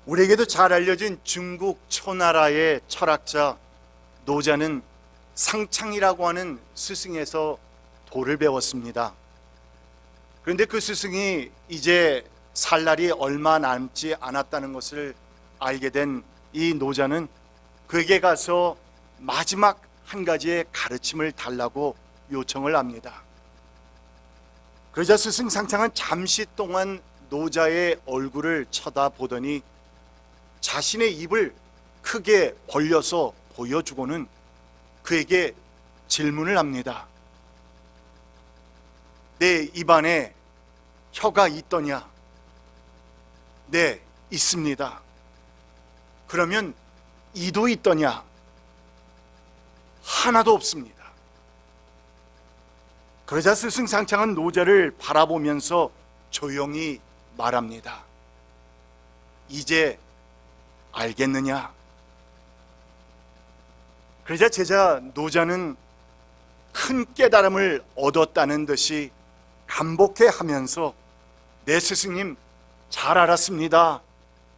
우리에게도 잘 알려진 중국 초나라의 철학자 노자는 상창이라고 하는 스승에서 도를 배웠습니다. 그런데 그 스승이 이제 살 날이 얼마 남지 않았다는 것을 알게 된 이 노자는 그에게 가서 마지막 한 가지의 가르침을 달라고 요청을 합니다. 그러자 스승 상창은 잠시 동안 노자의 얼굴을 쳐다보더니 자신의 입을 크게 벌려서 보여주고는 그에게 질문을 합니다. 내 입안에 혀가 있더냐? 네, 있습니다. 그러면 이도 있더냐? 하나도 없습니다. 그러자 스승상창은 노자를 바라보면서 조용히 말합니다. 이제 알겠느냐? 그러자 제자 노자는 큰 깨달음을 얻었다는 듯이 감복해 하면서 네 스승님 잘 알았습니다.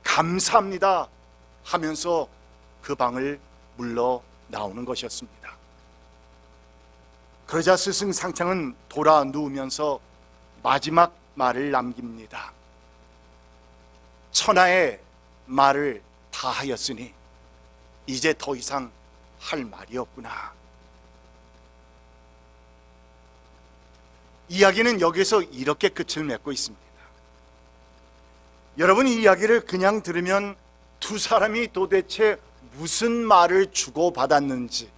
감사합니다 하면서 그 방을 물러 나오는 것이었습니다. 그러자 스승 상창은 돌아 누우면서 마지막 말을 남깁니다. 천하의 말을 다 하였으니 이제 더 이상 할 말이 없구나. 이야기는 여기서 이렇게 끝을 맺고 있습니다. 여러분, 이 이야기를 그냥 들으면 두 사람이 도대체 무슨 말을 주고받았는지,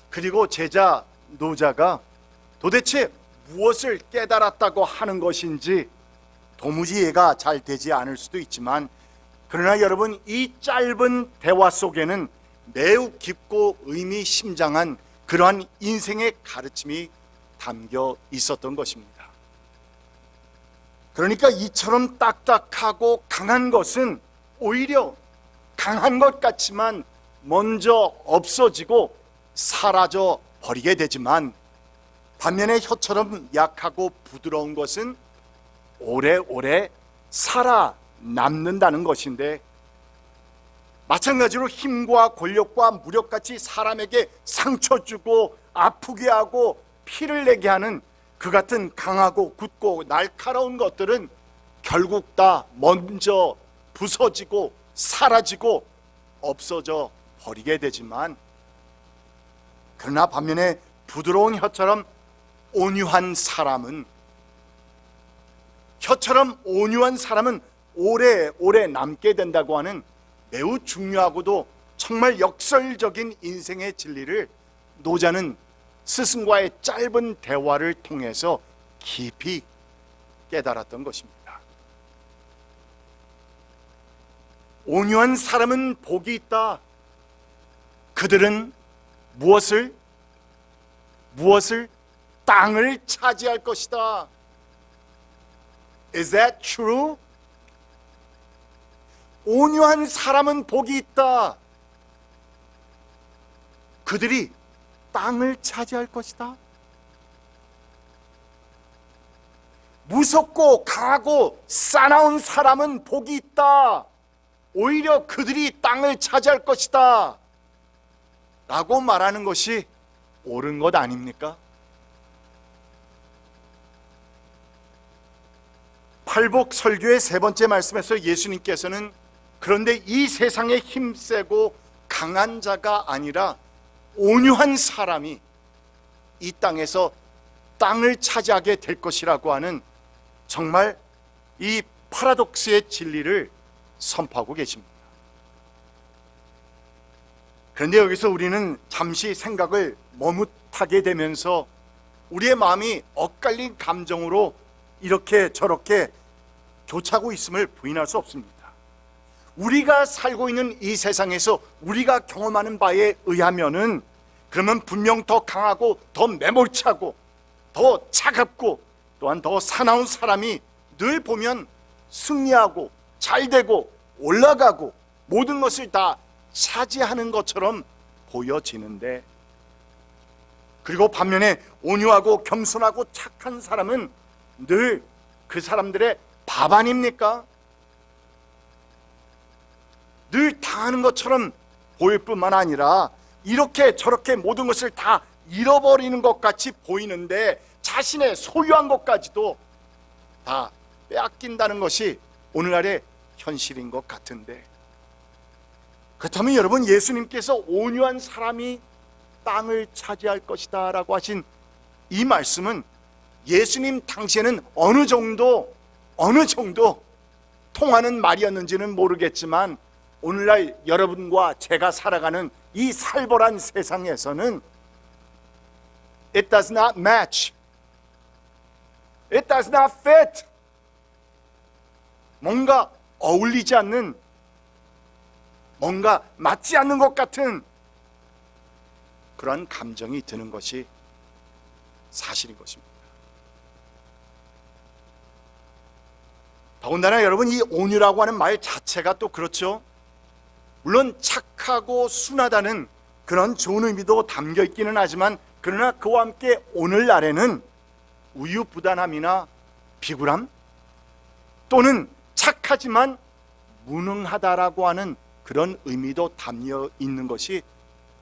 그리고 제자 노자가 도대체 무엇을 깨달았다고 하는 것인지 도무지 이해가 잘 되지 않을 수도 있지만, 그러나 여러분, 이 짧은 대화 속에는 매우 깊고 의미심장한 그러한 인생의 가르침이 담겨 있었던 것입니다. 그러니까 이처럼 딱딱하고 강한 것은 오히려 강한 것 같지만 먼저 없어지고 사라져 버리게 되지만, 반면에 혀처럼 약하고 부드러운 것은 오래오래 살아남는다는 것인데, 마찬가지로 힘과 권력과 무력같이 사람에게 상처 주고 아프게 하고 피를 내게 하는 그 같은 강하고 굳고 날카로운 것들은 결국 다 먼저 부서지고 사라지고 없어져 버리게 되지만, 그러나 반면에 부드러운 혀처럼 온유한 사람은 오래오래 남게 된다고 하는 매우 중요하고도 정말 역설적인 인생의 진리를 노자는 스승과의 짧은 대화를 통해서 깊이 깨달았던 것입니다. 온유한 사람은 복이 있다. 그들은 무엇을? 땅을 차지할 것이다. Is that true? 온유한 사람은 복이 있다. 그들이 땅을 차지할 것이다. 무섭고 강하고 싸나운 사람은 복이 있다. 오히려 그들이 땅을 차지할 것이다 라고 말하는 것이 옳은 것 아닙니까? 팔복 설교의 세 번째 말씀에서 예수님께서는 그런데 이 세상에 힘세고 강한 자가 아니라 온유한 사람이 이 땅에서 땅을 차지하게 될 것이라고 하는 정말 이 파라독스의 진리를 선포하고 계십니다. 그런데 여기서 우리는 잠시 생각을 머뭇하게 되면서 우리의 마음이 엇갈린 감정으로 이렇게 저렇게 교차하고 있음을 부인할 수 없습니다. 우리가 살고 있는 이 세상에서 우리가 경험하는 바에 의하면은, 그러면 분명 더 강하고 더 매몰차고 더 차갑고 또한 더 사나운 사람이 늘 보면 승리하고 잘되고 올라가고 모든 것을 다 차지하는 것처럼 보여지는데, 그리고 반면에 온유하고 겸손하고 착한 사람은 늘 그 사람들의 밥 아닙니까? 당하는 것처럼 보일 뿐만 아니라 이렇게 저렇게 모든 것을 다 잃어버리는 것 같이 보이는데 자신의 소유한 것까지도 다 빼앗긴다는 것이 오늘날의 현실인 것 같은데, 그렇다면 여러분, 예수님께서 온유한 사람이 땅을 차지할 것이다 라고 하신 이 말씀은 예수님 당시에는 어느 정도 통하는 말이었는지는 모르겠지만 오늘날 여러분과 제가 살아가는 이 살벌한 세상에서는 It does not match. It does not fit. 뭔가 어울리지 않는, 뭔가 맞지 않는 것 같은 그런 감정이 드는 것이 사실인 것입니다. 더군다나 여러분, 이 온유라고 하는 말 자체가 또 그렇죠. 물론 착하고 순하다는 그런 좋은 의미도 담겨 있기는 하지만, 그러나 그와 함께 오늘날에는 우유부단함이나 비굴함, 또는 착하지만 무능하다라고 하는 그런 의미도 담겨 있는 것이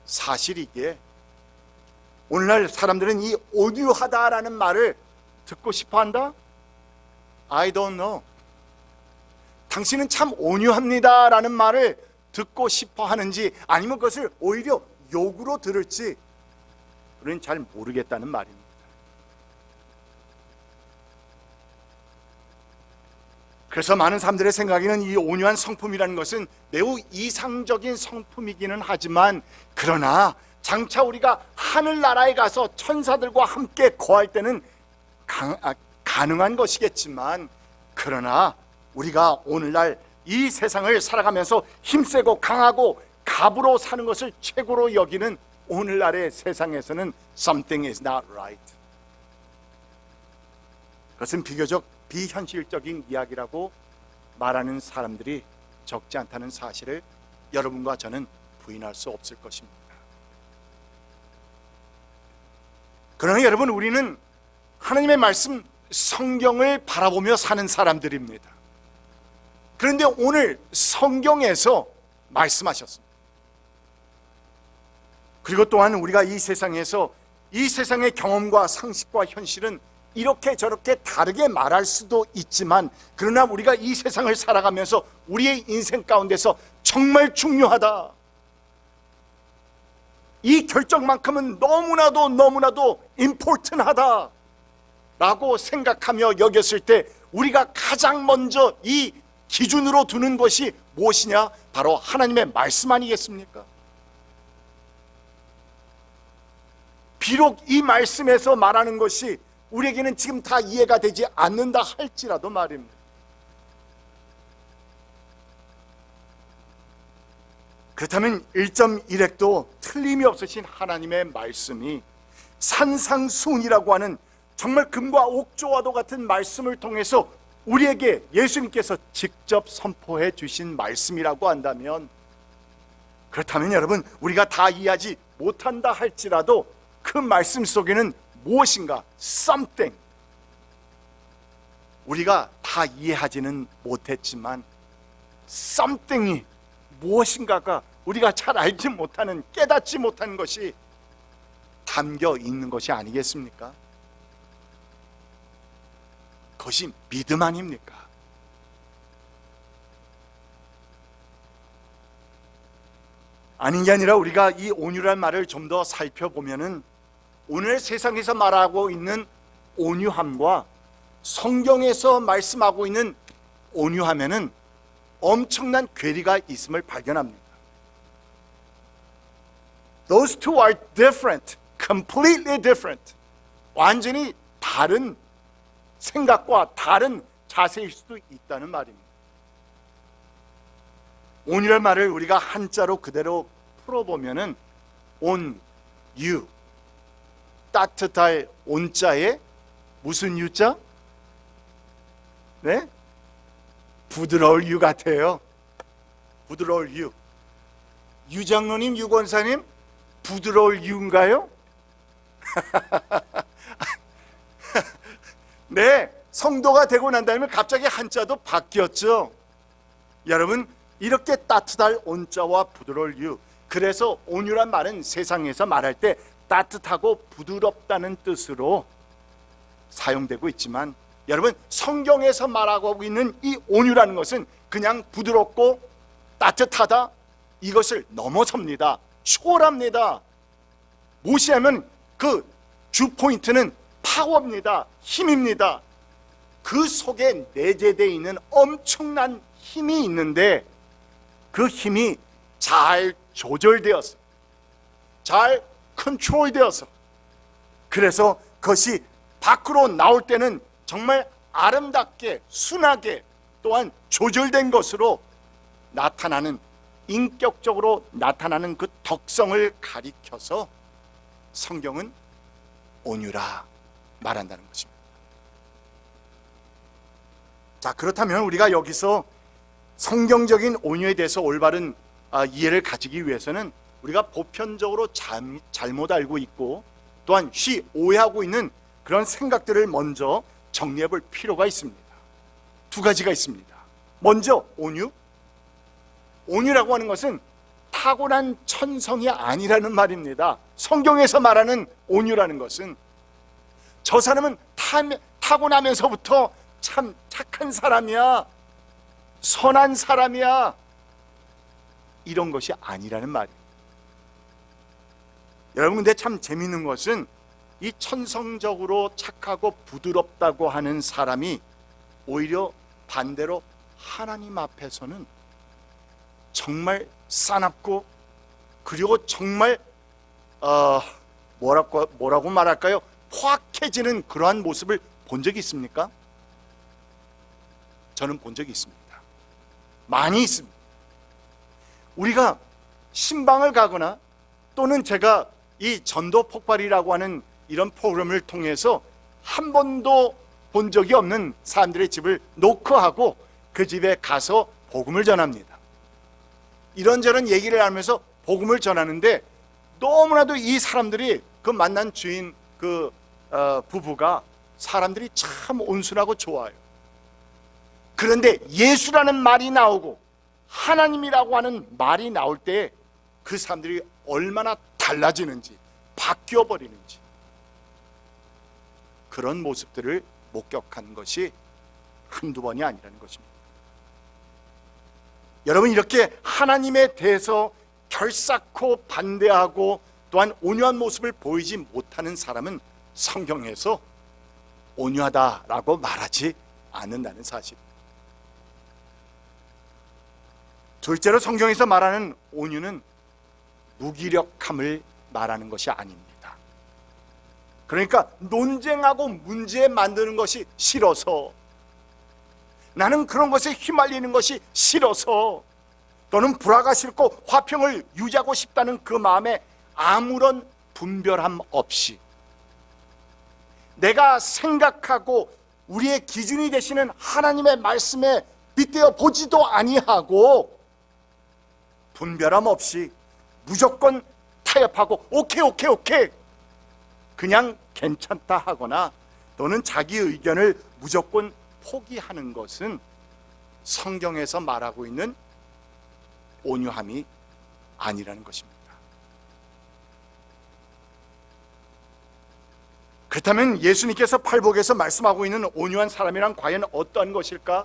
사실이기에 오늘날 사람들은 이 온유하다라는 말을 듣고 싶어 한다? I don't know. 당신은 참 온유합니다 라는 말을 듣고 싶어 하는지, 아니면 그것을 오히려 욕으로 들을지 우리는 잘 모르겠다는 말입니다. 그래서 많은 사람들의 생각에는 이 온유한 성품이라는 것은 매우 이상적인 성품이기는 하지만, 그러나 장차 우리가 하늘나라에 가서 천사들과 함께 거할 때는 가능한 것이겠지만, 그러나 우리가 오늘날 이 세상을 살아가면서 힘세고 강하고 갑으로 사는 것을 최고로 여기는 오늘날의 세상에서는 something is not right. 그것은 비교적 비현실적인 이야기라고 말하는 사람들이 적지 않다는 사실을 여러분과 저는 부인할 수 없을 것입니다. 그러나 여러분, 우리는 하나님의 말씀 성경을 바라보며 사는 사람들입니다. 그런데 오늘 성경에서 말씀하셨습니다. 그리고 또한 우리가 이 세상에서 이 세상의 경험과 상식과 현실은 이렇게 저렇게 다르게 말할 수도 있지만, 그러나 우리가 이 세상을 살아가면서 우리의 인생 가운데서 정말 중요하다, 이 결정만큼은 너무나도 important하다 라고 생각하며 여겼을 때 우리가 가장 먼저 이 기준으로 두는 것이 무엇이냐? 바로 하나님의 말씀 아니겠습니까? 비록 이 말씀에서 말하는 것이 우리에게는 지금 다 이해가 되지 않는다 할지라도 말입니다. 그렇다면 1.1핵도 틀림이 없으신 하나님의 말씀이 산상수훈이라고 하는 정말 금과 옥조와도 같은 말씀을 통해서 우리에게 예수님께서 직접 선포해 주신 말씀이라고 한다면, 그렇다면 여러분, 우리가 다 이해하지 못한다 할지라도 그 말씀 속에는 무엇인가, something, 우리가 다 이해하지는 못했지만 something이 무엇인가가 우리가 잘 알지 못하는, 깨닫지 못하는 것이 담겨 있는 것이 아니겠습니까? 그것이 믿음 아닙니까? 아닌 게 아니라 우리가 이 온유란 말을 좀 더 살펴보면은 오늘 세상에서 말하고 있는 온유함과 성경에서 말씀하고 있는 온유함에는 엄청난 괴리가 있음을 발견합니다. Those two are different, completely different. 완전히 다른 생각과 다른 자세일 수도 있다는 말입니다. 온유란 말을 우리가 한자로 그대로 풀어보면은 온유, 따뜻할 온자에 무슨 유자? 네? 부드러울 유 같아요. 부드러울 유. 유장로님, 유권사님, 부드러울 유인가요? 네, 성도가 되고 난 다음에 갑자기 한자도 바뀌었죠. 여러분, 이렇게 따뜻할 온자와 부드러울 이유, 그래서 온유란 말은 세상에서 말할 때 따뜻하고 부드럽다는 뜻으로 사용되고 있지만, 여러분, 성경에서 말하고 있는 이 온유라는 것은 그냥 부드럽고 따뜻하다, 이것을 넘어섭니다. 초월합니다. 무엇이냐면 그 주포인트는 파워입니다. 힘입니다. 그 속에 내재되어 있는 엄청난 힘이 있는데, 그 힘이 잘 조절되어서, 잘 컨트롤되어서, 그래서 그것이 밖으로 나올 때는 정말 아름답게, 순하게, 또한 조절된 것으로 나타나는, 인격적으로 나타나는 그 덕성을 가리켜서 성경은 온유라 말한다는 것입니다. 자, 그렇다면 우리가 여기서 성경적인 온유에 대해서 올바른 이해를 가지기 위해서는 우리가 보편적으로 잘못 알고 있고 또한 쉬 오해하고 있는 그런 생각들을 먼저 정리해 볼 필요가 있습니다. 두 가지가 있습니다. 먼저 온유. 온유라고 하는 것은 타고난 천성이 아니라는 말입니다. 성경에서 말하는 온유라는 것은 저 사람은 타고나면서부터 참 착한 사람이야, 선한 사람이야, 이런 것이 아니라는 말이에요. 여러분, 근데 참 재미있는 것은 이 천성적으로 착하고 부드럽다고 하는 사람이 오히려 반대로 하나님 앞에서는 정말 싸납고, 그리고 정말 뭐라고 말할까요? 포악해지는 그러한 모습을 본 적이 있습니까? 저는 본 적이 있습니다. 많이 있습니다. 우리가 신방을 가거나 또는 제가 이 전도 폭발이라고 하는 이런 프로그램을 통해서 한 번도 본 적이 없는 사람들의 집을 노크하고 그 집에 가서 복음을 전합니다. 이런저런 얘기를 하면서 복음을 전하는데, 너무나도 이 사람들이, 그 만난 주인 그 부부가 사람들이 참 온순하고 좋아요. 그런데 예수라는 말이 나오고 하나님이라고 하는 말이 나올 때 그 사람들이 얼마나 달라지는지, 바뀌어 버리는지, 그런 모습들을 목격한 것이 한두 번이 아니라는 것입니다. 여러분, 이렇게 하나님에 대해서 결사코 반대하고 또한 온유한 모습을 보이지 못하는 사람은 성경에서 온유하다라고 말하지 않는다는 사실. 둘째로, 성경에서 말하는 온유는 무기력함을 말하는 것이 아닙니다. 그러니까 논쟁하고 문제 만드는 것이 싫어서, 나는 그런 것에 휘말리는 것이 싫어서, 또는 불화가 싫고 화평을 유지하고 싶다는 그 마음에 아무런 분별함 없이 내가 생각하고 우리의 기준이 되시는 하나님의 말씀에 빗대어 보지도 아니하고 분별함 없이 무조건 타협하고 오케이 그냥 괜찮다 하거나 또는 자기 의견을 무조건 포기하는 것은 성경에서 말하고 있는 온유함이 아니라는 것입니다. 그렇다면 예수님께서 팔복에서 말씀하고 있는 온유한 사람이란 과연 어떠한 것일까?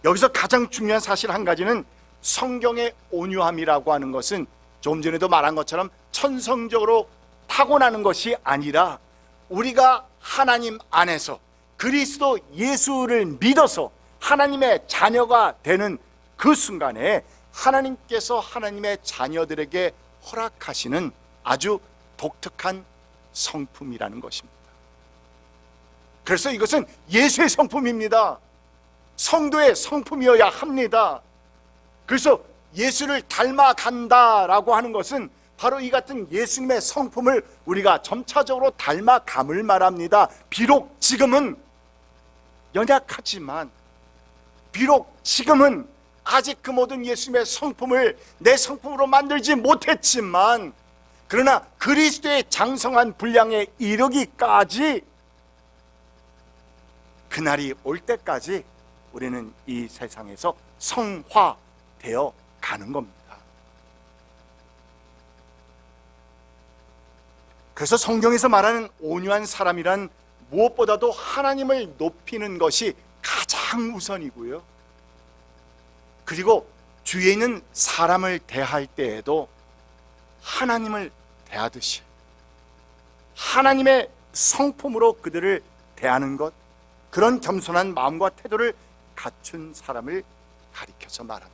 여기서 가장 중요한 사실 한 가지는, 성경의 온유함이라고 하는 것은 좀 전에도 말한 것처럼 천성적으로 타고나는 것이 아니라 우리가 하나님 안에서 그리스도 예수를 믿어서 하나님의 자녀가 되는 그 순간에 하나님께서 하나님의 자녀들에게 허락하시는 아주 독특한 성품이라는 것입니다. 그래서 이것은 예수의 성품입니다. 성도의 성품이어야 합니다. 그래서 예수를 닮아간다라고 하는 것은 바로 이 같은 예수님의 성품을 우리가 점차적으로 닮아감을 말합니다. 비록 지금은 연약하지만, 비록 지금은 아직 그 모든 예수님의 성품을 내 성품으로 만들지 못했지만, 그러나 그리스도의 장성한 분량에 이르기까지, 그날이 올 때까지 우리는 이 세상에서 성화되어 가는 겁니다. 그래서 성경에서 말하는 온유한 사람이란 무엇보다도 하나님을 높이는 것이 가장 우선이고요. 그리고 주위에 있는 사람을 대할 때에도 하나님을 대하듯이 하나님의 성품으로 그들을 대하는 것, 그런 겸손한 마음과 태도를 갖춘 사람을 가리켜서 말합니다.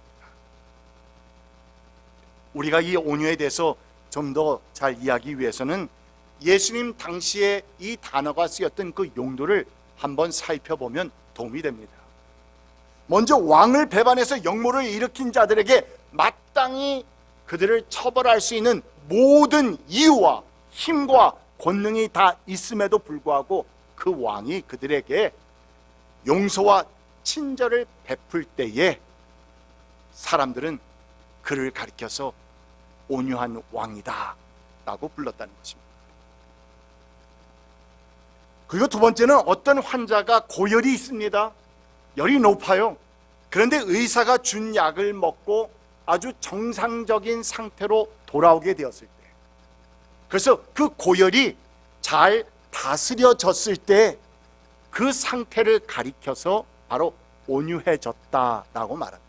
우리가 이 온유에 대해서 좀 더 잘 이해하기 위해서는 예수님 당시에 이 단어가 쓰였던 그 용도를 한번 살펴보면 도움이 됩니다. 먼저 왕을 배반해서 역모를 일으킨 자들에게 마땅히 그들을 처벌할 수 있는 모든 이유와 힘과 권능이 다 있음에도 불구하고 그 왕이 그들에게 용서와 친절을 베풀 때에 사람들은 그를 가리켜서 온유한 왕이다 라고 불렀다는 것입니다. 그리고 두 번째는 어떤 환자가 고열이 있습니다. 열이 높아요. 그런데 의사가 준 약을 먹고 아주 정상적인 상태로 돌아오게 되었을 때, 그래서 그 고열이 잘 다스려졌을 때 그 상태를 가리켜서 바로 온유해졌다라고 말합니다.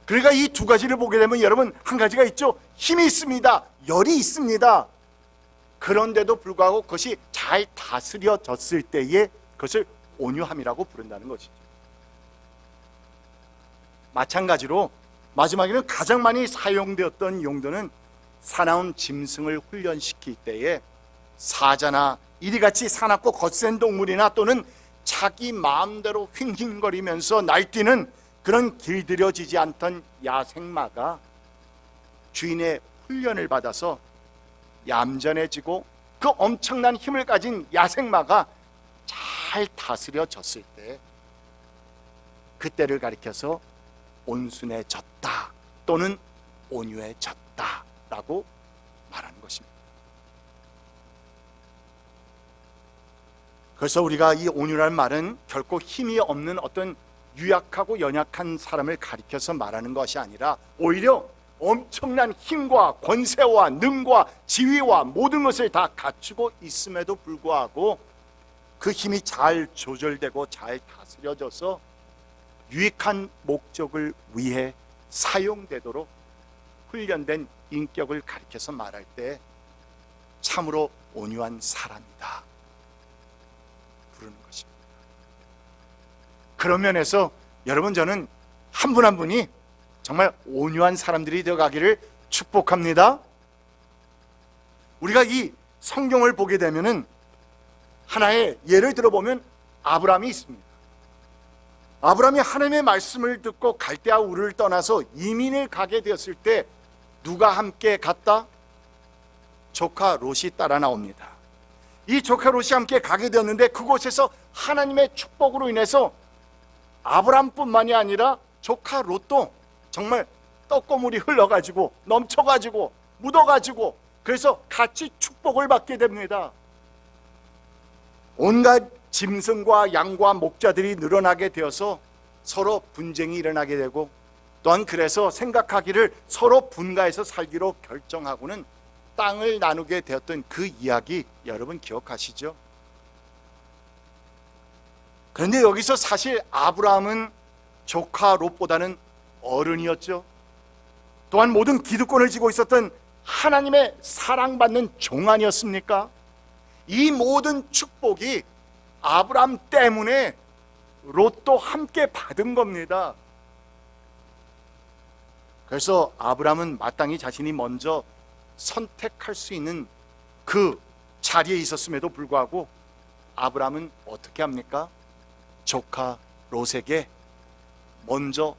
그러니까 이 두 가지를 보게 되면 여러분, 한 가지가 있죠. 힘이 있습니다. 열이 있습니다. 그런데도 불구하고 그것이 잘 다스려졌을 때에 그것을 온유함이라고 부른다는 것이죠. 마찬가지로 마지막에는 가장 많이 사용되었던 용도는 사나운 짐승을 훈련시킬 때에 사자나 이리같이 사납고 거센 동물이나 또는 자기 마음대로 휭휭거리면서 날뛰는 그런 길들여지지 않던 야생마가 주인의 훈련을 받아서 얌전해지고 그 엄청난 힘을 가진 야생마가 잘 다스려졌을 때 그때를 가리켜서 온순해졌다 또는 온유해졌다라고 말하는 것입니다. 그래서 우리가 이 온유라는 말은 결코 힘이 없는 어떤 유약하고 연약한 사람을 가리켜서 말하는 것이 아니라 오히려 엄청난 힘과 권세와 능과 지위와 모든 것을 다 갖추고 있음에도 불구하고 그 힘이 잘 조절되고 잘 다스려져서 유익한 목적을 위해 사용되도록 훈련된 인격을 가리켜서 말할 때 참으로 온유한 사람이다 부르는 것입니다. 그런 면에서 여러분, 저는 한 분 한 분이 정말 온유한 사람들이 되어가기를 축복합니다. 우리가 이 성경을 보게 되면은 하나의 예를 들어보면 아브라함이 있습니다. 아브라함이 하나님의 말씀을 듣고 갈대아 우르를 떠나서 이민을 가게 되었을 때 누가 함께 갔다? 조카 롯이 따라 나옵니다. 이 조카 롯이 함께 가게 되었는데 그곳에서 하나님의 축복으로 인해서 아브라함뿐만이 아니라 조카 롯도 정말 떡고물이 흘러가지고 넘쳐가지고 묻어가지고 그래서 같이 축복을 받게 됩니다. 온갖 짐승과 양과 목자들이 늘어나게 되어서 서로 분쟁이 일어나게 되고 또한 그래서 생각하기를 서로 분가해서 살기로 결정하고는 땅을 나누게 되었던 그 이야기 여러분 기억하시죠? 그런데 여기서 사실 아브라함은 조카 롯보다는 어른이었죠. 또한 모든 기득권을 쥐고 있었던 하나님의 사랑받는 종 아니었습니까? 이 모든 축복이 아브라함 때문에 롯도 함께 받은 겁니다. 그래서 아브라함은 마땅히 자신이 먼저 선택할 수 있는 그 자리에 있었음에도 불구하고 아브라함은 어떻게 합니까? 조카 롯에게 먼저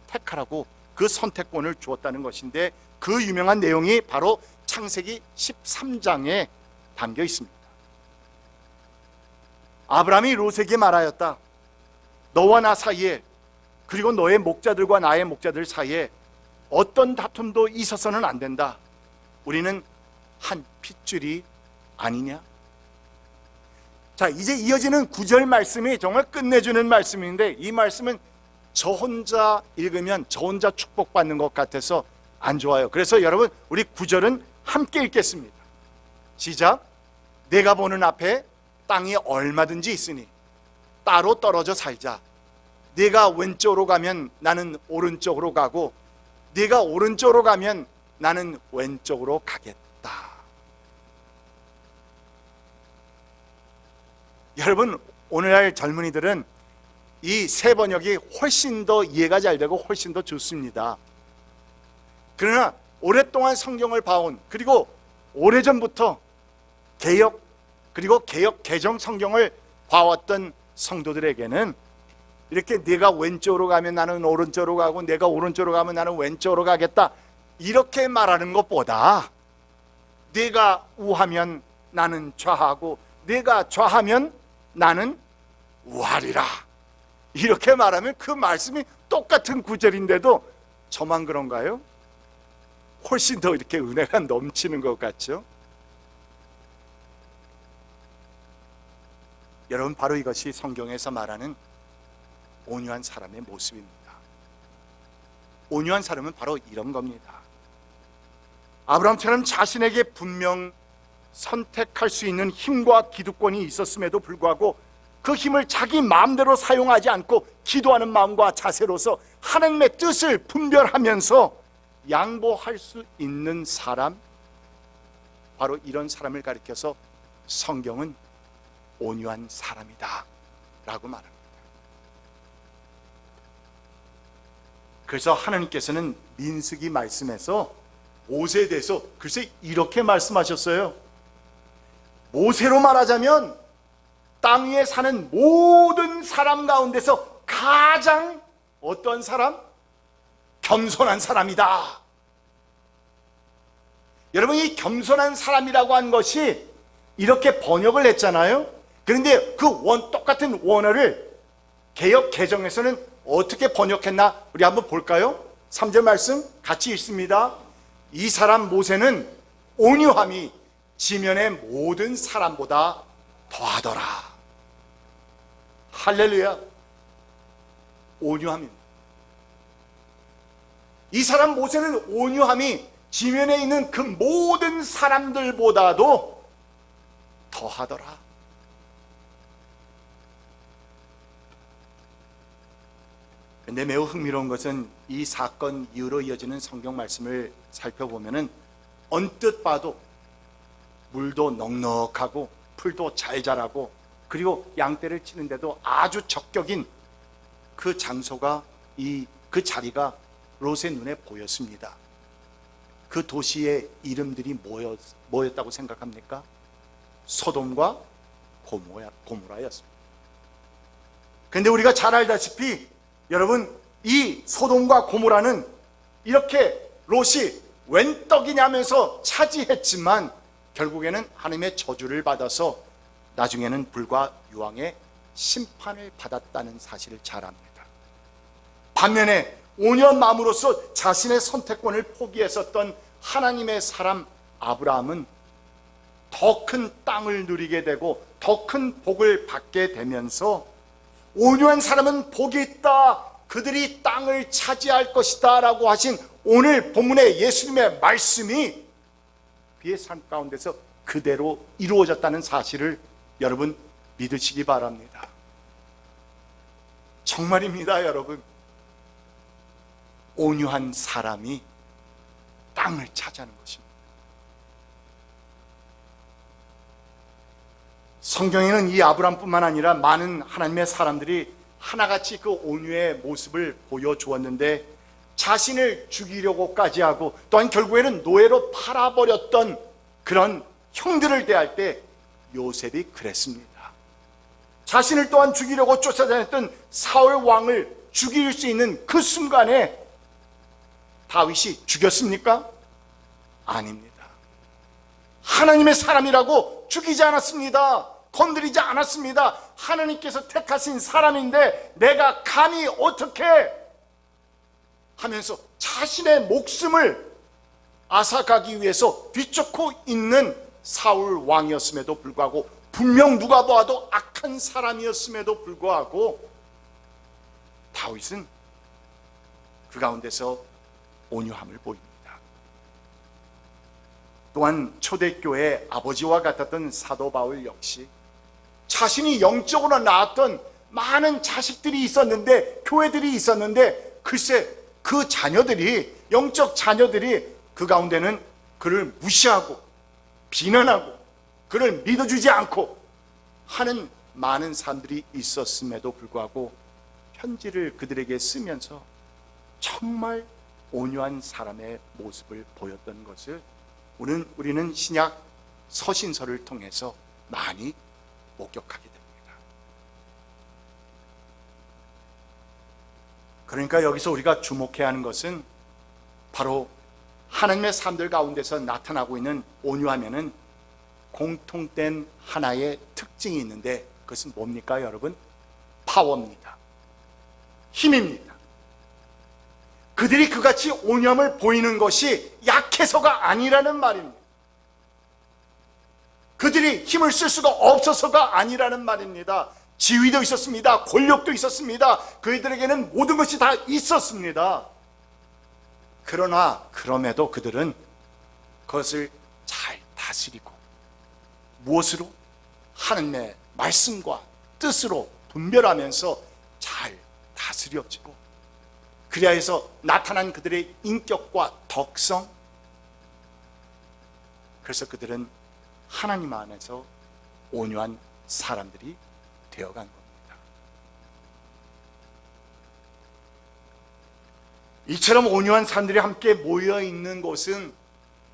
택하라고 그 선택권을 주었다는 것인데 그 유명한 내용이 바로 창세기 13장에 담겨 있습니다. 아브라함이 롯에게 말하였다. 너와 나 사이에 그리고 너의 목자들과 나의 목자들 사이에 어떤 다툼도 있어서는 안 된다. 우리는 한 핏줄이 아니냐? 자, 이제 이어지는 9절 말씀이 정말 끝내주는 말씀인데, 이 말씀은 저 혼자 읽으면 저 혼자 축복받는 것 같아서 안 좋아요. 그래서 여러분, 우리 9절은 함께 읽겠습니다. 시작. 내가 보는 앞에 땅이 얼마든지 있으니 따로 떨어져 살자. 네가 왼쪽으로 가면 나는 오른쪽으로 가고, 네가 오른쪽으로 가면 나는 왼쪽으로 가겠다. 여러분, 오늘날 젊은이들은 이 세 번역이 훨씬 더 이해가 잘 되고 훨씬 더 좋습니다. 그러나 오랫동안 성경을 봐온, 그리고 오래전부터 개역, 그리고 개역 개정 성경을 봐왔던 성도들에게는 이렇게 네가 왼쪽으로 가면 나는 오른쪽으로 가고, 내가 오른쪽으로 가면 나는 왼쪽으로 가겠다, 이렇게 말하는 것보다 네가 우하면 나는 좌하고, 네가 좌하면 나는 우하리라, 이렇게 말하면 그 말씀이 똑같은 구절인데도 저만 그런가요? 훨씬 더 이렇게 은혜가 넘치는 것 같죠? 여러분, 바로 이것이 성경에서 말하는 온유한 사람의 모습입니다. 온유한 사람은 바로 이런 겁니다. 아브라함처럼 자신에게 분명 선택할 수 있는 힘과 기득권이 있었음에도 불구하고 그 힘을 자기 마음대로 사용하지 않고 기도하는 마음과 자세로서 하나님의 뜻을 분별하면서 양보할 수 있는 사람, 바로 이런 사람을 가리켜서 성경은 온유한 사람이다 라고 말합니다. 그래서 하나님께서는 민수기 말씀에서 모세에 대해서 글쎄 이렇게 말씀하셨어요. 모세로 말하자면 땅 위에 사는 모든 사람 가운데서 가장 어떤 사람? 겸손한 사람이다. 여러분, 이 겸손한 사람이라고 한 것이 이렇게 번역을 했잖아요. 그런데 그 똑같은 원어를 개역 개정에서는 어떻게 번역했나 우리 한번 볼까요? 3절 말씀 같이 읽습니다. 이 사람 모세는 온유함이 지면의 모든 사람보다 더하더라. 할렐루야. 온유함입니다. 이 사람 모세는 온유함이 지면에 있는 그 모든 사람들보다도 더하더라. 근데 매우 흥미로운 것은 이 사건 이후로 이어지는 성경 말씀을 살펴보면은 언뜻 봐도 물도 넉넉하고 풀도 잘 자라고, 그리고 양떼를 치는데도 아주 적격인 그 장소가, 그 자리가 롯의 눈에 보였습니다. 그 도시의 이름들이 뭐였다고 생각합니까? 소돔과 고모라였습니다. 그런데 우리가 잘 알다시피 여러분, 이 소돔과 고모라는 이렇게 롯이 웬 떡이냐면서 차지했지만 결국에는 하나님의 저주를 받아서 나중에는 불과 유황의 심판을 받았다는 사실을 잘 압니다. 반면에 온유한 마음으로서 자신의 선택권을 포기했었던 하나님의 사람 아브라함은 더 큰 땅을 누리게 되고 더 큰 복을 받게 되면서, 온유한 사람은 복이 있다, 그들이 땅을 차지할 것이다 라고 하신 오늘 본문의 예수님의 말씀이 그의 삶 가운데서 그대로 이루어졌다는 사실을 여러분 믿으시기 바랍니다. 정말입니다. 여러분, 온유한 사람이 땅을 차지하는 것입니다. 성경에는 이 아브라함뿐만 아니라 많은 하나님의 사람들이 하나같이 그 온유의 모습을 보여주었는데, 자신을 죽이려고까지 하고 또한 결국에는 노예로 팔아버렸던 그런 형들을 대할 때 요셉이 그랬습니다. 자신을 또한 죽이려고 쫓아다녔던 사울 왕을 죽일 수 있는 그 순간에 다윗이 죽였습니까? 아닙니다. 하나님의 사람이라고 죽이지 않았습니다. 건드리지 않았습니다. 하나님께서 택하신 사람인데 내가 감히 어떻게 하면서 자신의 목숨을 앗아가기 위해서 뒤쫓고 있는 사울 왕이었음에도 불구하고 분명 누가 보아도 악한 사람이었음에도 불구하고 다윗은 그 가운데서 온유함을 보입니다. 또한 초대교회 아버지와 같았던 사도 바울 역시 자신이 영적으로 낳았던 많은 자식들이 있었는데, 교회들이 있었는데, 글쎄 그 자녀들이, 영적 자녀들이 그 가운데는 그를 무시하고 비난하고 그를 믿어주지 않고 하는 많은 사람들이 있었음에도 불구하고 편지를 그들에게 쓰면서 정말 온유한 사람의 모습을 보였던 것을 우리는 신약 서신서를 통해서 많이 목격하게 됩니다. 그러니까 여기서 우리가 주목해야 하는 것은 바로 하나님의 사람들 가운데서 나타나고 있는 온유하면은 공통된 하나의 특징이 있는데, 그것은 뭡니까 여러분? 파워입니다. 힘입니다. 그들이 그같이 온유함을 보이는 것이 약해서가 아니라는 말입니다. 그들이 힘을 쓸 수가 없어서가 아니라는 말입니다. 지위도 있었습니다. 권력도 있었습니다. 그들에게는 모든 것이 다 있었습니다. 그러나 그럼에도 그들은 그것을 잘 다스리고 무엇으로? 하나님의 말씀과 뜻으로 분별하면서 잘 다스려지고, 그래야 해서 나타난 그들의 인격과 덕성, 그래서 그들은 하나님 안에서 온유한 사람들이 되어간 겁니다. 이처럼 온유한 사람들이 함께 모여 있는 곳은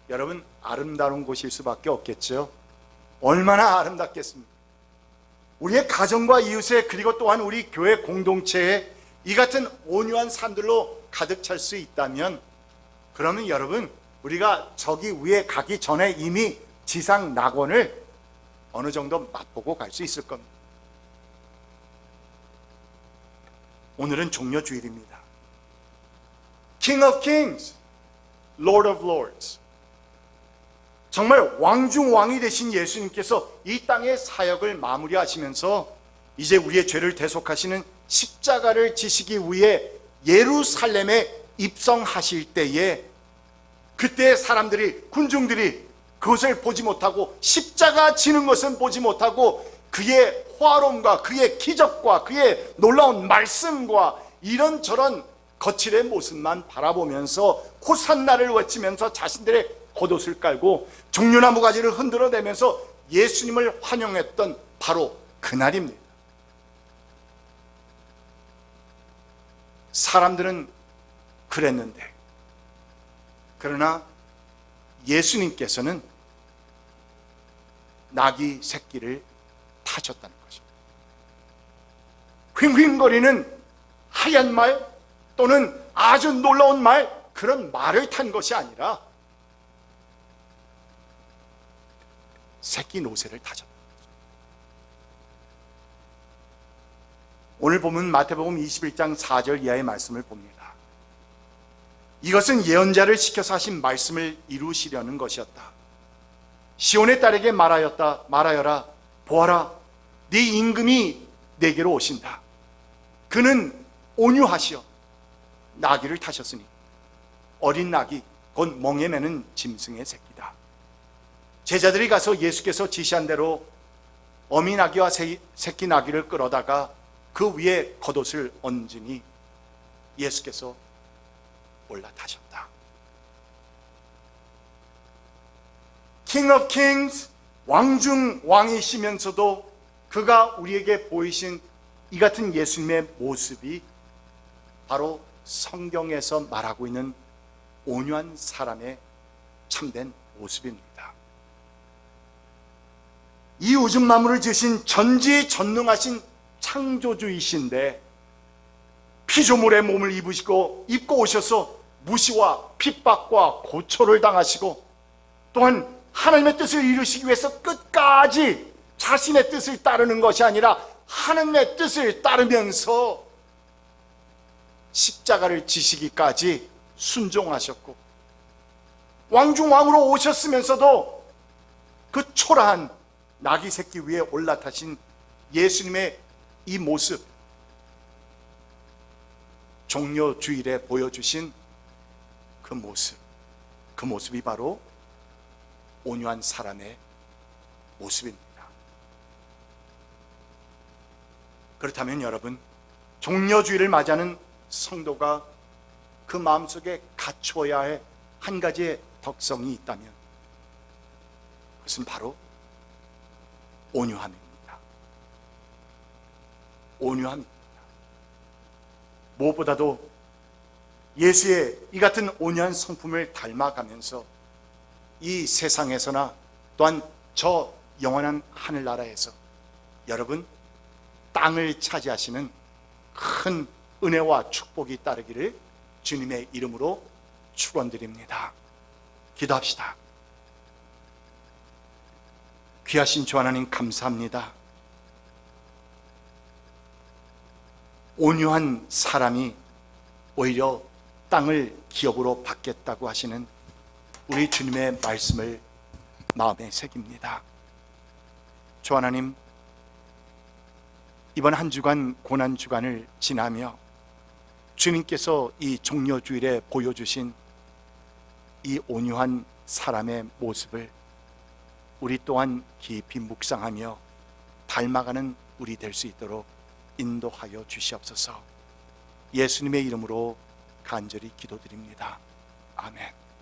여러분 아름다운 곳일 수밖에 없겠죠. 얼마나 아름답겠습니까? 우리의 가정과 이웃에, 그리고 또한 우리 교회 공동체에 이 같은 온유한 사람들로 가득 찰 수 있다면, 그러면 여러분 우리가 저기 위에 가기 전에 이미 지상 낙원을 어느 정도 맛보고 갈 수 있을 겁니다. 오늘은 종려주일입니다. King of Kings, Lord of Lords. 정말 왕중왕이 되신 예수님께서 이 땅의 사역을 마무리하시면서 이제 우리의 죄를 대속하시는 십자가를 지시기 위해 예루살렘에 입성하실 때에, 그때 사람들이, 군중들이 그것을 보지 못하고, 십자가 지는 것은 보지 못하고, 그의 화로움과 그의 기적과 그의 놀라운 말씀과 이런저런 거칠의 모습만 바라보면서 호산나를 외치면서 자신들의 겉옷을 깔고 종려나무 가지를 흔들어대면서 예수님을 환영했던 바로 그날입니다. 사람들은 그랬는데, 그러나 예수님께서는 나귀 새끼를 타셨다는 것입니다. 휑휑거리는 하얀 말 또는 아주 놀라운 말, 그런 말을 탄 것이 아니라 새끼 노새를 타셨다. 오늘 보면 마태복음 21장 4절 이하의 말씀을 봅니다. 이것은 예언자를 시켜서 하신 말씀을 이루시려는 것이었다. 시온의 딸에게 말하여라. 보아라, 네 임금이 내게로 오신다. 그는 온유하시어 나귀를 타셨으니 어린 나귀 곧 멍에 매는 짐승의 새끼다. 제자들이 가서 예수께서 지시한 대로 어미 나귀와 새끼 나귀를 끌어다가 그 위에 겉옷을 얹으니 예수께서 올라타셨다. King of Kings, 왕중 왕이시면서도 그가 우리에게 보이신 이 같은 예수님의 모습이 바로 성경에서 말하고 있는 온유한 사람의 참된 모습입니다. 이 우주 만물을 지으신 전지전능하신 창조주이신데 피조물의 몸을 입고 오셔서 무시와 핍박과 고초를 당하시고, 또한 하나님의 뜻을 이루시기 위해서 끝까지 자신의 뜻을 따르는 것이 아니라 하나님의 뜻을 따르면서 십자가를 지시기까지 순종하셨고, 왕중왕으로 오셨으면서도 그 초라한 나귀 새끼 위에 올라타신 예수님의 이 모습, 종려 주일에 보여주신 그 모습이 바로 온유한 사람의 모습입니다. 그렇다면 여러분, 종려주일을 맞이하는 성도가 그 마음속에 갖추어야 할 한 가지의 덕성이 있다면 그것은 바로 온유함입니다. 온유함입니다. 무엇보다도 예수의 이 같은 온유한 성품을 닮아가면서 이 세상에서나 또한 저 영원한 하늘나라에서 여러분 땅을 차지하시는 큰 은혜와 축복이 따르기를 주님의 이름으로 축원드립니다. 기도합시다. 귀하신 주 하나님 감사합니다. 온유한 사람이 오히려 땅을 기업으로 받겠다고 하시는 우리 주님의 말씀을 마음에 새깁니다. 주 하나님, 이번 한 주간 고난 주간을 지나며 주님께서 이 종려주일에 보여주신 이 온유한 사람의 모습을 우리 또한 깊이 묵상하며 닮아가는 우리 될 수 있도록 인도하여 주시옵소서. 예수님의 이름으로 간절히 기도드립니다. 아멘.